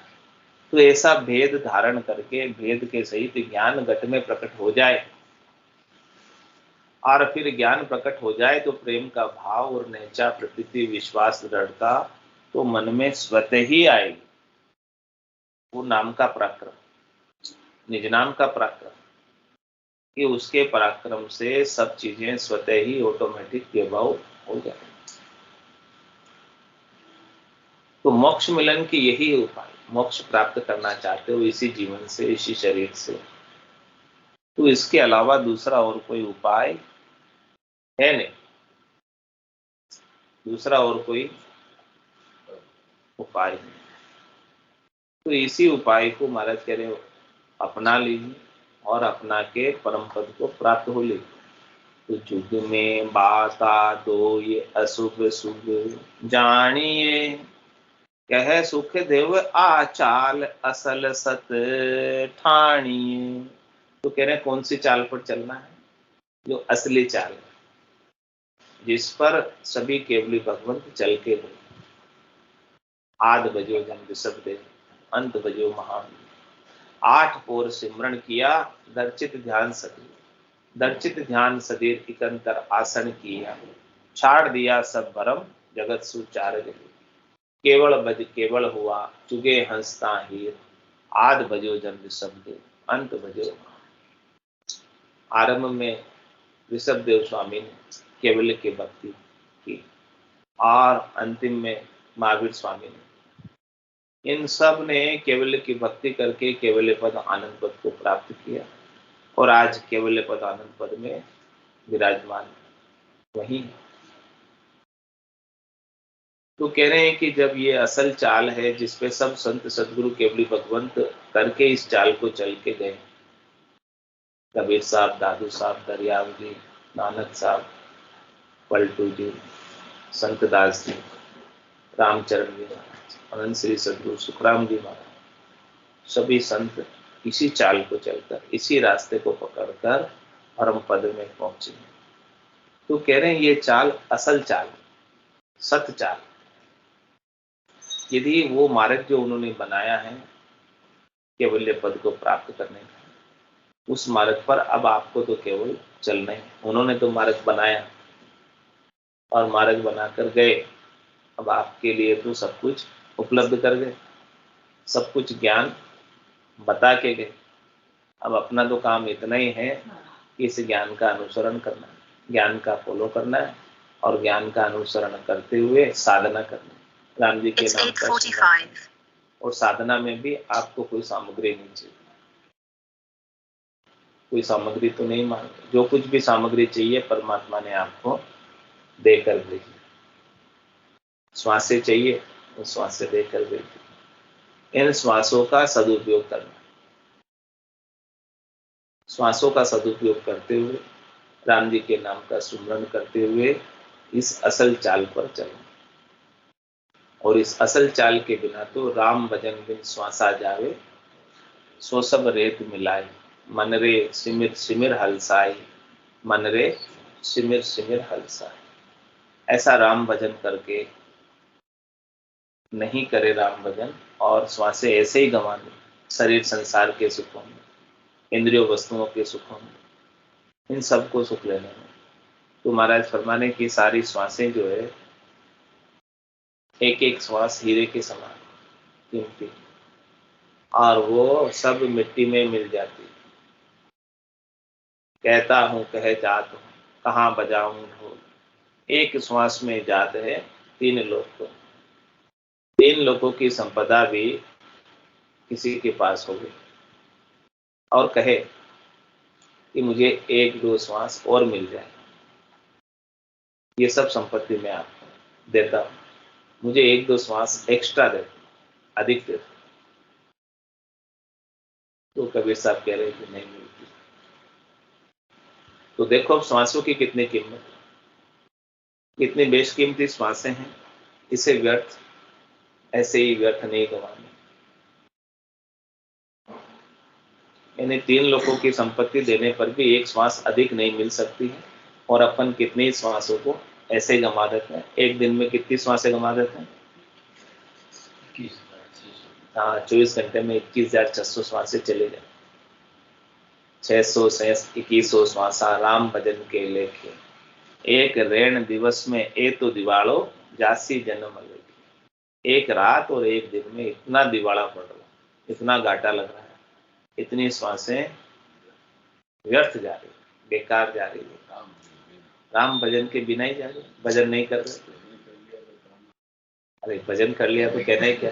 तो ऐसा भेद धारण करके भेद के सहित ज्ञान घट में प्रकट हो जाए, और फिर ज्ञान प्रकट हो जाए तो प्रेम का भाव और नैचा प्रतीति विश्वास दृढ़ता तो मन में स्वतः ही आएगी। वो नाम का पराक्रम, निज नाम का पराक्रम, कि उसके पराक्रम से सब चीजें स्वतः ही ऑटोमेटिक विभव हो जाए। तो मोक्ष मिलन की यही उपाय, मोक्ष प्राप्त करना चाहते हो इसी जीवन से, इसी शरीर से, तो इसके अलावा दूसरा और कोई उपाय है नहीं। दूसरा और कोई उपाय नहीं। तो इसी उपाय को महाराज कह रहे हो अपना लीजिए और अपना के परम पद को प्राप्त हो लीजिए। तो जुग में बाता दो ये अशुभ शुभ जानिए, कह सुख देव आचाल असल सत ठानिए। तो कह रहे हैं कौन सी चाल पर चलना है? जो असली चाल है, जिस पर सभी केवली भगवंत चल के हो। आद बजो जन ऋषभ देव, अंत बजो महान। 8 पोर सिमरण किया, दर्चित ध्यान सदी। दर्चित ध्यान सदीर इकंतर आसन किया। छाड़ दिया सब भरम, जगत सुचार गई। केवल बज केवल हुआ, चुगे हंसता हीर। आद बजो जन ऋषभ देव, अंत बजो। आरंभ में ऋषभ देव स्वामी ने केवल की भक्ति की और अंतिम में महावीर स्वामी ने। इन सब ने केवल की भक्ति करके केवल पद आनंद पद को प्राप्त किया और आज केवल पद आनंद पद में विराजमान वही। तो कह रहे हैं कि जब ये असल चाल है जिसपे सब संत सदगुरु केवली भगवंत करके इस चाल को चल के गए, कबीर साहब, दादू साहब, दरियाव जी, नानक साहब, पलटू जी, संत दास जी, रामचरण जी महाराज, अनंत श्री सदगुरु सुखराम जी महाराज, सभी संत इसी चाल को चलकर इसी रास्ते को पकड़कर परम पद में पहुंचे। तो कह रहे हैं ये चाल असल चाल, सत चाल। यदि वो मार्ग जो उन्होंने बनाया है केवल्य पद को प्राप्त करने का, उस मार्ग पर अब आपको तो केवल चलना है। उन्होंने तो मार्ग बनाया और मार्ग बनाकर गए, अब आपके लिए तो सब कुछ उपलब्ध कर गए, सब कुछ ज्ञान बता के गए। अब अपना तो काम इतना ही है कि इस ज्ञान का अनुसरण करना है, ज्ञान का फॉलो करना है और ज्ञान का अनुसरण करते हुए साधना करना है। राम जी के नाम का। और साधना में भी आपको कोई सामग्री नहीं चाहिए, कोई सामग्री तो नहीं मांगे। जो कुछ भी सामग्री चाहिए परमात्मा ने आपको देकर भेजी। श्वासें चाहिए तो श्वासें देकर भेजी। इन श्वासों का सदुपयोग करना, श्वासों का सदुपयोग करते हुए राम जी के नाम का सुमरण करते हुए इस असल चाल पर चलना। और इस असल चाल के बिना तो राम भजन बिन श्वासा जावे, सो सब रेत मिलाए। मन रे सिमिर सिमिर हलसाई, मन रे सिमिर सिमिर हलसाई। ऐसा राम भजन करके नहीं करे राम भजन और श्वासें ऐसे ही गंवा दे शरीर संसार के सुखों में, इंद्रियों वस्तुओं के सुखों में, इन सबको सुख लेने में। तो महाराज फरमाने की सारी श्वासें जो है एक एक श्वास हीरे के समान कीमती, और वो सब मिट्टी में मिल जाती। कहता हूँ कह जात हूँ, कहाँ बजाऊं ढोल। एक श्वास में जात है 3 लोग को। 3 लोगों की संपदा भी किसी के पास हो गई और कहे कि मुझे 1-2 श्वास और मिल जाए, ये सब संपत्ति मैं आपको देता हूँ, मुझे 1-2 श्वास एक्स्ट्रा दे, अधिक दे। तो कबीर साहब कह रहे कि नहीं मिलती। तो देखो अब श्वासों की कितनी कीमत, कितनी बेशकीमती श्वासें हैं। इसे व्यर्थ ऐसे ही व्यर्थ नहीं गंवाना। यानी 3 लोगों की संपत्ति देने पर भी 1 श्वास अधिक नहीं मिल सकती है, और अपन कितनी श्वासों को ऐसे गंवा देते हैं। एक दिन में कितनी श्वासें गंवा देते हैं? 24 घंटे में 21,600 श्वासें चले जाए। 600 श्वासा राम भजन के लेखे, एक रेण दिवस में ए तो दिवालो जासी जन्म लेके। एक रात और एक दिन में इतना दिवाला पड़ रहा, इतना घाटा लग रहा है, इतनी श्वासें व्यर्थ जा रही, बेकार जा रही है। राम भजन के बिना ही जा रही, भजन नहीं कर रहे। अरे भजन कर लिया तो कहना ही क्या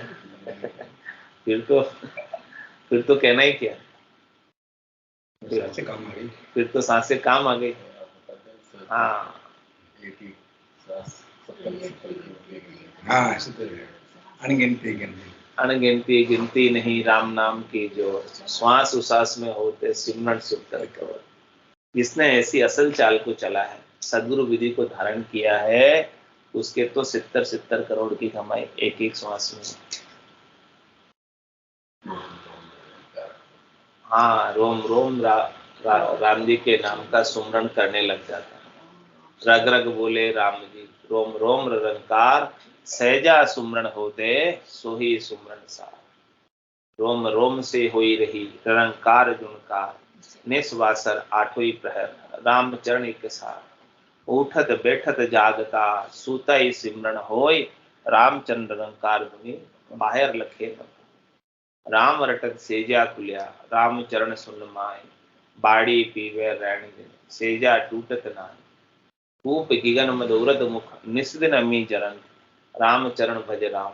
फिर तो कहना ही क्या, फिर तो सांसें काम आ गई। हाँ, हाँ अनगिनती गिनती अनगिनती गिनती नहीं राम नाम की जो श्वास उसास में होते सिमरन सिद्धर कवर। जिसने ऐसी असल चाल को चला है, सदगुरु विधि को धारण किया है, उसके तो 70 करोड़ की कमाई एक एक श्वास में। हाँ, रोम रोम राम जी के नाम का सुमरण करने लग जाता है। रग रग बोले राम जी, रोम रोम रंकार, सहजा सुमरण होते सोही सुमरण सार। रोम रोम से होई रही रंकार जुनकार, निस्वासर आठोई प्रहर, राम चरण एक सार। उठत बैठत जागता सूतई सिमरण होय, रामचंद्र रंकार धुनि बाहर लखे। राम रटत सेजा कुलिया, राम चरण सुन माय, बाड़ी पीवे रैण दिन सेजा टूटत नाय। कूप गिगन मधुरत मुख, निस्दिन अमी चरण, राम चरण भज राम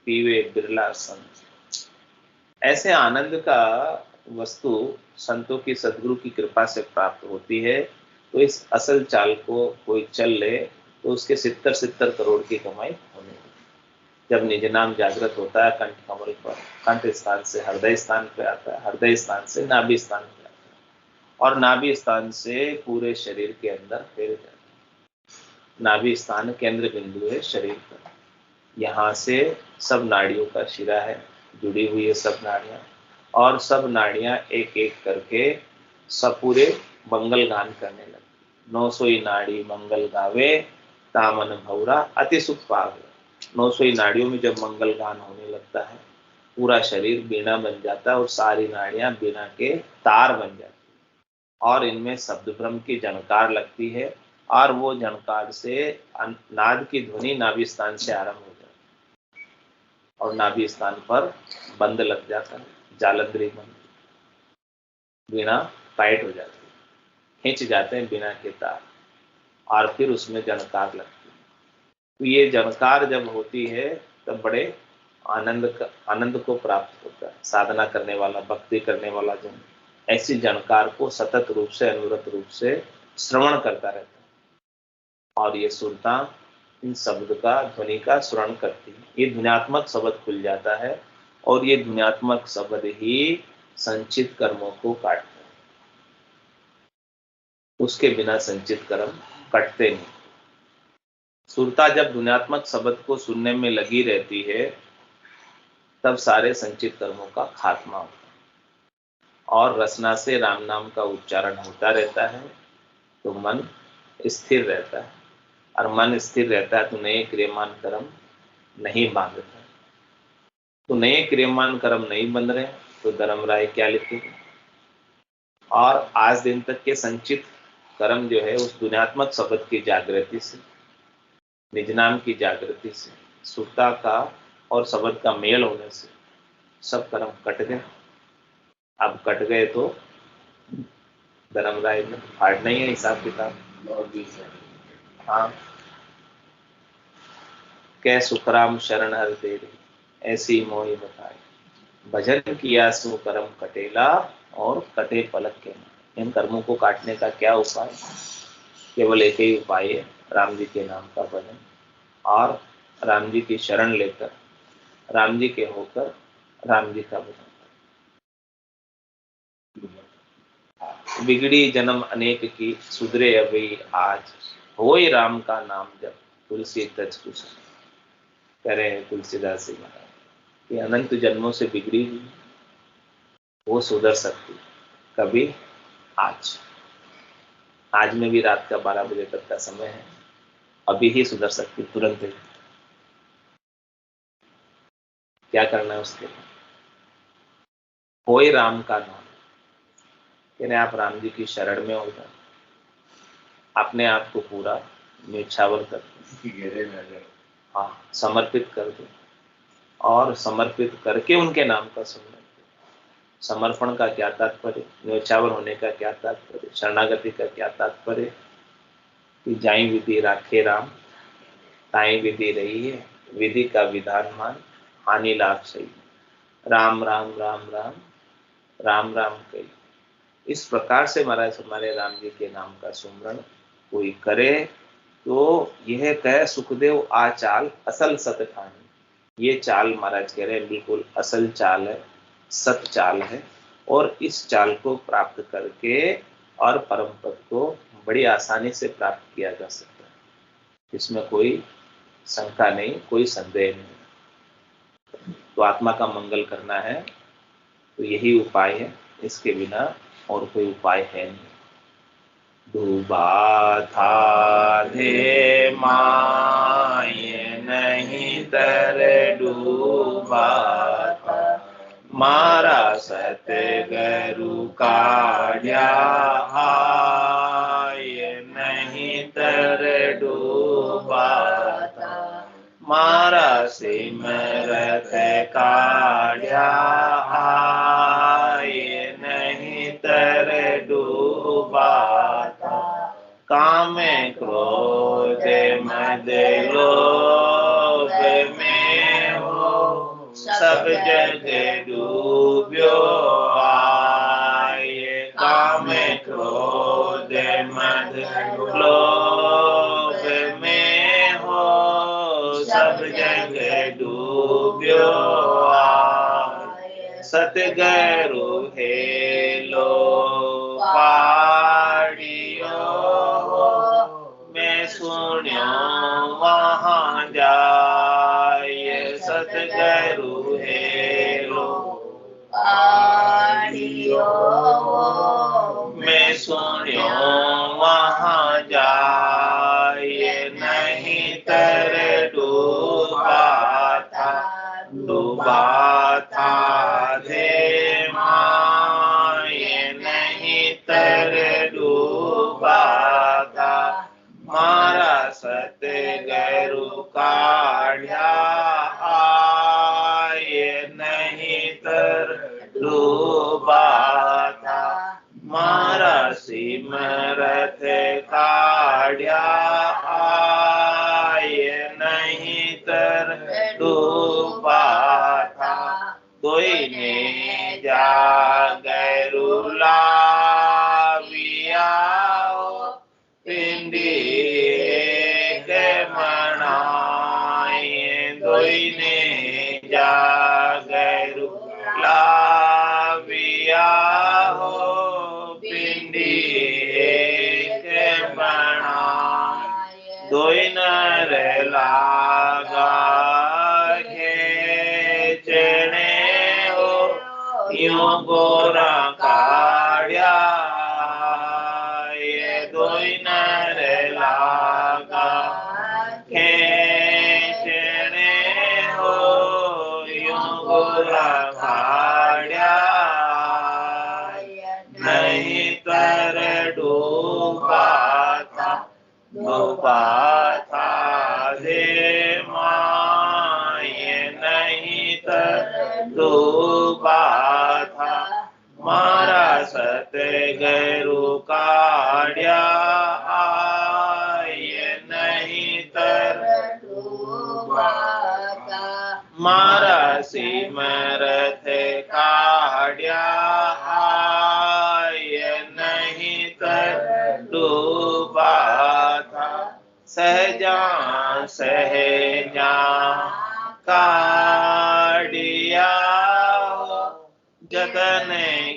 पीवे बिरला संत। ऐसे आनंद का वस्तु संतों की सदगुरु की कृपा से प्राप्त होती है। तो इस असल चाल को कोई चल ले तो उसके 70 करोड़ की कमाई होने। जब निज नाम जागृत होता है कंठ कमल पर, कंठ स्थान से हृदय स्थान पे आता है, हृदय स्थान से नाभि स्थान पे आता है, और नाभि स्थान से पूरे शरीर के अंदर फैल जाता है। नाभि स्थान केंद्र बिंदु है शरीर का। यहाँ से सब नाड़ियों का शिरा है, जुड़ी हुई है सब नाड़ियां, और सब नाड़ियां एक एक करके सब पूरे मंगल गान करने लगती। 900 नाड़ी मंगल गावे, तामन भौरा अति सुख पावे। 900 नाड़ियों में जब मंगल गान होने लगता है, पूरा शरीर बीणा बन जाता है और सारी नाड़ियां बीणा के तार बन जाती है, और इनमें शब्द ब्रह्म की झनकार लगती है, और वो झनकार से नाद की ध्वनि नाभि स्थान से आरंभ हो जाती है, और नाभि स्थान पर बंद लग जाता है, जालंधरी बंद, बीणा टाइट हो जाती है, खींच जाते हैं बीणा के तार, और फिर उसमें झनकार लगती है। तो ये झनकार जब होती है तब बड़े आनंद को प्राप्त होता है। साधना करने वाला, भक्ति करने वाला जन ऐसी झनकार को सतत रूप से, अनुरत रूप से श्रवण करता रहता है, और ये सुरता इन शब्द का, ध्वनि का श्रवण करती है। ये ध्वन्यात्मक शब्द खुल जाता है, और ये ध्वन्यात्मक शब्द ही संचित कर्मों को काटता है। उसके बिना संचित कर्म कटते नहीं। सुरता जब ध्वन्यात्मक शब्द को सुनने में लगी रहती है, तब सारे संचित कर्मों का खात्मा होता है, और रसना से राम नाम का उच्चारण होता रहता है, तो मन स्थिर रहता है, और मन स्थिर रहता है तो नए क्रियमान कर्म नहीं बांधता। तो नए क्रियमान कर्म नहीं बंध रहे तो धर्म राय क्या लिखेंगे? और आज दिन तक के संचित कर्म जो है उस दुनियात्मक शब्द की जागृति से, निज नाम की जागृति से, सुरता का और शब्द का मेल होने से सब कर्म कट गए। अब कट गए तो धर्म राय में फाड़ना ही है हिसाब किताब। हाँ, कै सुखराम शरण हर तेरे, ऐसी मोही बताए, भजन किया सो कर्म कटेला, और कटे पलक के। इन कर्मों को काटने का क्या उपाय? केवल एक ही उपाय है, राम जी के नाम का भजन, और राम जी की शरण लेकर, राम जी के होकर राम जी का भजन। बिगड़ी जन्म अनेक की, सुधरे अभी आज, होय राम का नाम जब, तुलसी तज कुछ करे तुलसीदास जी महाराज। ये अनंत जन्मों से बिगड़ी हुई, वो सुधर सकती कभी आज में भी रात का 12 बजे तक का समय है, अभी ही सुधर सकती, तुरंत ही। क्या करना है उसके लिए? होय राम का नाम, यानी आप राम जी की शरण में हो जाए, अपने आप को पूरा न्यौछावर कर दो, हाँ समर्पित कर दो, और समर्पित करके उनके नाम का सुनना। समर्पण का क्या तात्पर्य, न्यौछावर होने का क्या तात्पर्य, शरणागति का क्या तात्पर्य? कि जाई विधि राखे राम, ताई विधि रही है, विधि का विधान मान, हानि लाभ सही, राम राम राम राम राम राम कही। इस प्रकार से महाराज हमारे राम जी के नाम का सुमरण कोई करे तो यह कह सुखदेव आ चाल असल सत ठानी। ये चाल महाराज कह रहे हैं बिल्कुल असल चाल है, सत चाल है, और इस चाल को प्राप्त करके और परम पद को बड़ी आसानी से प्राप्त किया जा सकता है, इसमें कोई शंका नहीं, कोई संदेह नहीं। तो आत्मा का मंगल करना है तो यही उपाय है, इसके बिना और कोई उपाय है नहीं। डूबा था धे माये नहीं तर डूबा था, मारा सतगुरु काढ़्या आये नहीं तर डूबा था, मारा सिमरत काढ़्या आये नहीं तर डूबा था, काम क्रोध मद लोभ में हो सब जग डूब्यो आये, काम क्रोध मद लोभ में हो सब जग डूब्यो आये, सतगुरु हेलो मैं सुन्यो वहाँ जाए, सतगुरु हेलो आड़ियो मैं सुन्यो वहाँ जाए, नहीं तर डूबा था धे माये नहीं तर डूबा था, मारा सतगुरु काढ़्या आये नहीं तर डूबा था, मारा सिमरत काढ़्या आये नहीं तर डूबा था, कोई ने जागरु लाविया पिंडी के मनाए, कोई ने जागरु लाविया हो पिंडी के मनाए, दोई नर लागा खेचने हो यूं गोरा काढ़्या, ये दोई नर लागा खेचने हो यूं गोरा काढ़्या, नहीं तर डूबा था धे माये नहीं तर डूबा था, मारा सतगुरु काढ़्या आये नहीं तर डूबा था, मारा सिमरत काढ़्या आये नहीं तर डूबा था, सहजा सहजा काढ़िया जतन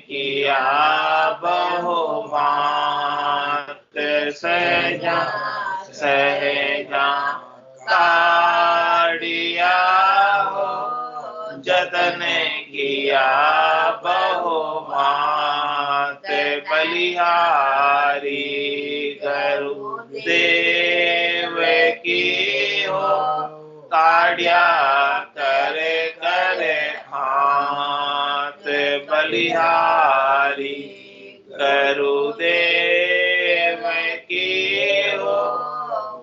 किया बहुमात, सहजा सहजा काढ़िया जतन किया बहुमात, बलिहारी गुरु देव की हो काढ़्या करे करे हाथ, बलिहारी गुरुदेव की हो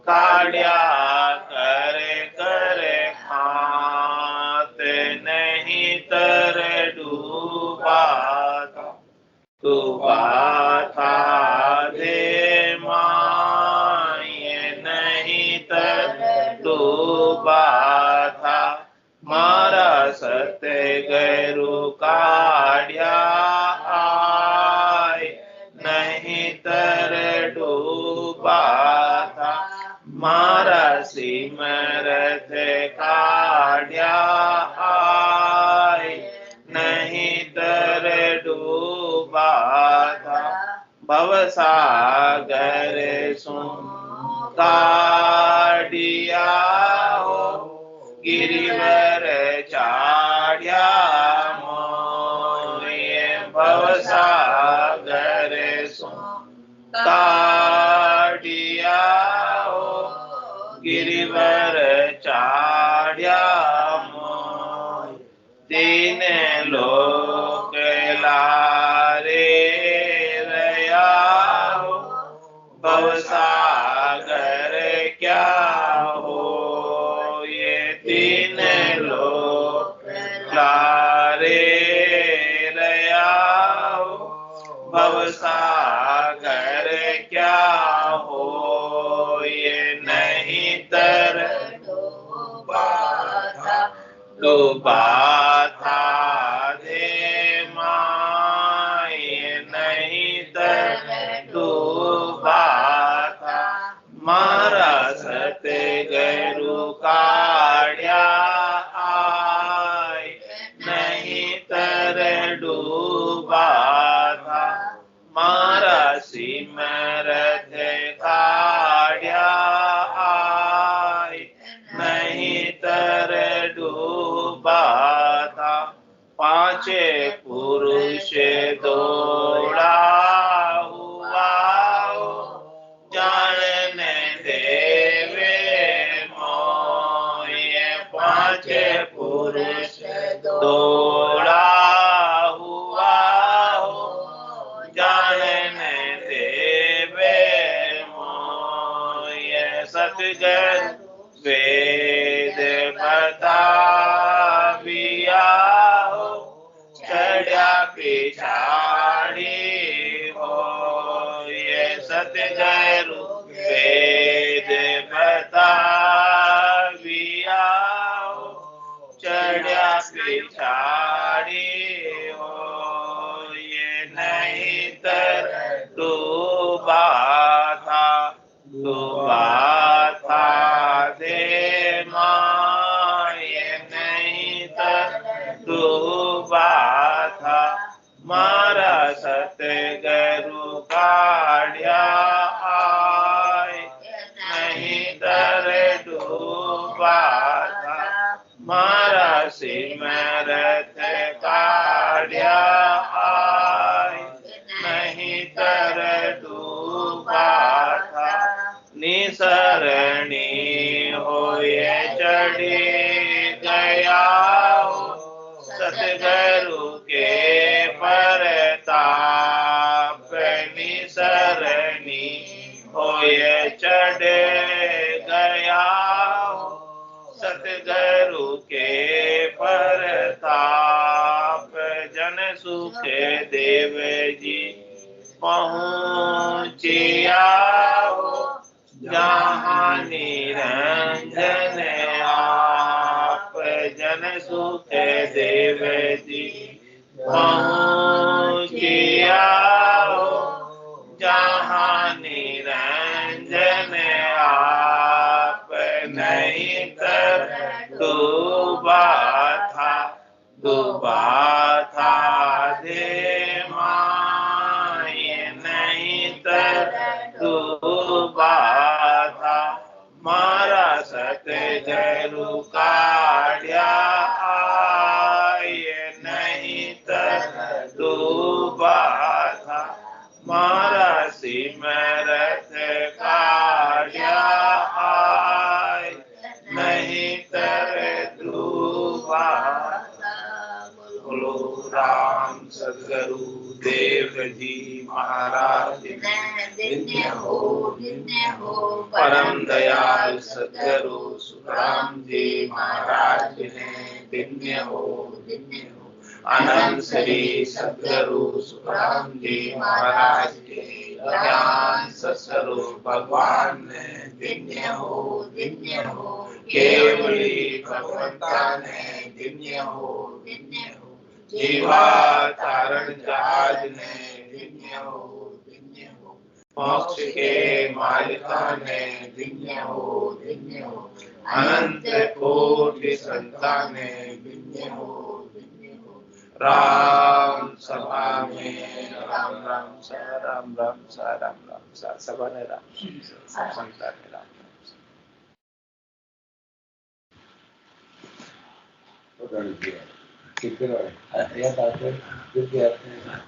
काढ़्या करे करे हाथ, नहीं तर डूबा था धे माये नहीं तर डूबा था, मारा सतगुरु काढ़्या आये नहीं तर डूबा था, मारा सिमरत काढ़्या आय, नहीं तर डूबा था भवसागर सो काढ़िया हो, गिरिवर चाढ़्या मोये, भवसागर सो काढ़िया हो, गिरिवर चाढ़्या मोय। तीन लोक लारे रया हो, भवसागर क्या हो, ये तीन लोक लारे रया हो, भवसागर क्या हो, ये नहीं तर डूबा था दे माय, नहीं तर डूबा था मारा सतगुरु काढ़्या आय, नहीं तर डूबा था मारा सिमरत काढ़्या आय, नहीं तर डूबा था। पांचे पुरुष दौड़ा हुआ हो, जानने देवे मोये, पांचे पुरुष दौड़ा हुआ हो, जानने देवे मोये। सतगुरु वेद बताविया हो, चढ़्या पिछाड़ी हो, ये सतगुरु वेद बताविया हो, चढ़्या पिछाड़ी हो, ये नहीं तर डूबा था, डूबा था दे माय, नहीं तर डूबा था मारा सतगुरु काढ़्या आय, नहीं तर डूबा था मारा सिमरत काढ़्या आय, नहीं तर डूबा था। निसरणी होए चढ़ी गया हो, सतगुरु के परताप। निसरणी होए चढ़ गया हो, सतगुरु के परताप। जन सुख देव जी पहुँचिया हो, जहाँ निरंजन आप। जन सुख देव जी पहुँचिया हो, जहाँ निरंजन आप। नहीं तर डूबा था, डूबा था दे माय, नहीं तर डूबा था मारा सतगुरु काढ़्या आय, नहीं तर डूबा था मारा सिमरत काढ़्या आय, नहीं तर डूबा। बोलो राम सतगुरु देव जी महाराज धन्य हो परम दयाल सतगुरु सुखराम जी महाराज ने धन्य हो। अनंत श्री सतगुरु सुखराम जी महाराज के ज्ञान सत्स्वरूप भगवान ने धन्य हो। केवली भगवंता ने धन्य हो। जीवा तारण जहाज ने धन्य हो। मोक्ष के मालिका ने धन्य हो धन्य हो अनंत कोटि संताने धन्य हो धन्य हो राम सभा में राम राम सा राम राम सा राम राम सा सभा ने राम सब संतान ने राम कितने याद आते हैं